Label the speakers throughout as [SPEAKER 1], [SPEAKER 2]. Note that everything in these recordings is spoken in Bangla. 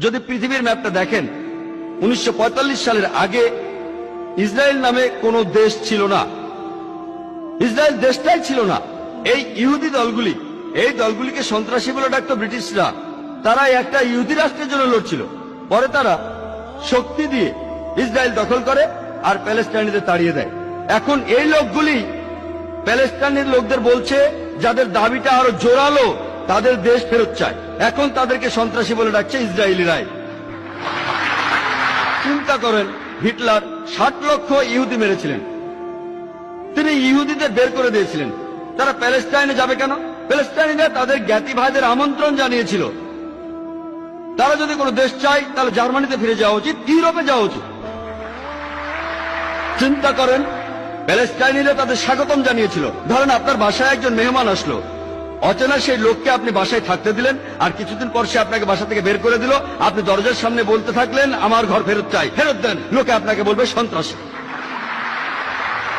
[SPEAKER 1] যদি পৃথিবীর ম্যাপটা দেখেন 1945 সালের আগে ইসরায়েল নামে কোনো দেশ ছিল না। ইসরায়েল দেশটাই ছিল না। এই ইহুদি দলগুলি, এই দলগুলিকে সন্ত্রাসী বলে ডাকতো ব্রিটিশরা। তারা একটা ইহুদি রাষ্ট্রের জন্য লড়ছিল। পরে তারা শক্তি দিয়ে ইসরায়েল দখল করে আর প্যালেস্টাইনিদের তাড়িয়ে দেয়। এখন এই লোকগুলি প্যালেস্টাইনের লোকদের বলছে, যাদের দাবিটা আরো জোরালো, তাদের দেশ ফেরত চায়। এখন তাদেরকে সন্ত্রাসী বলে ডাকছে ইসরায়েলিরাই। চিন্তা করেন, হিটলার 60 লক্ষ ইহুদি মেরেছিলেন। তিনি ইহুদিদের বের করে দিয়েছিলেন। তারা প্যালেস্টাইনে যাবে কেন? প্যালেস্টাইনিরা তাদের জ্ঞাতি ভাইদের আমন্ত্রণ জানিয়েছিল। তারা যদি কোনো দেশ চায় তাহলে জার্মানিতে ফিরে যাওয়া উচিত, ইউরোপে যাওয়া উচিত। চিন্তা করেন, প্যালেস্টাইনিরা তাদের স্বাগতম জানিয়েছিল। ধরেন আপনার বাসায় একজন মেহমান আসলো, অচেনা সেই লোককে আপনি বাসায় থাকতে দিলেন, আর কিছুদিন পর সে আপনাকে বাসা থেকে বের করে দিল। আপনি দরজার সামনে বলতে থাকলেন, আমার ঘর ফেরত চাই, ফেরত দেন। লোকে আপনাকে বলবে সন্ত্রাসী।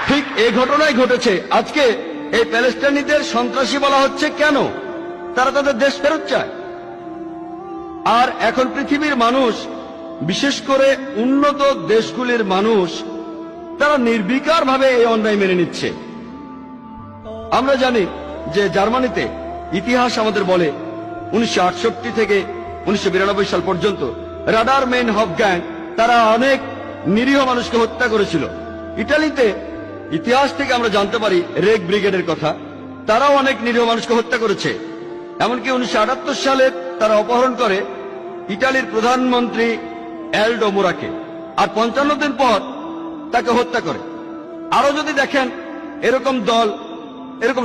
[SPEAKER 1] ঠিক এই ঘটনাই ঘটেছে। আজকে এই প্যালেস্টাইনিদের সন্ত্রাসী বলা হচ্ছে কেন? তারা তাদের দেশ ফেরত চায়। আর এখন পৃথিবীর মানুষ, বিশেষ করে উন্নত দেশগুলির মানুষ, তারা নির্বিকার ভাবে এই অন্যায় মেনে নিচ্ছে। আমরা জানি যে জার্মানিতে ইতিহাস আমাদের বলে 1968 থেকে 1992 সাল পর্যন্ত রাডার মেন হফ গ্যাং তারা অনেক নিরীহ মানুষকে হত্যা করেছিল। ইটালিতে ইতিহাস থেকে আমরা জানতে পারি রেগ ব্রিগেডের কথা, তারাও অনেক নিরীহ মানুষকে হত্যা করেছে। এমনকি 1978 সালে তারা অপহরণ করে ইটালির প্রধানমন্ত্রী এলডো মোরাকে, আর 55 দিন পর তাকে হত্যা করে। আরো যদি দেখেন এরকম দল, এরকম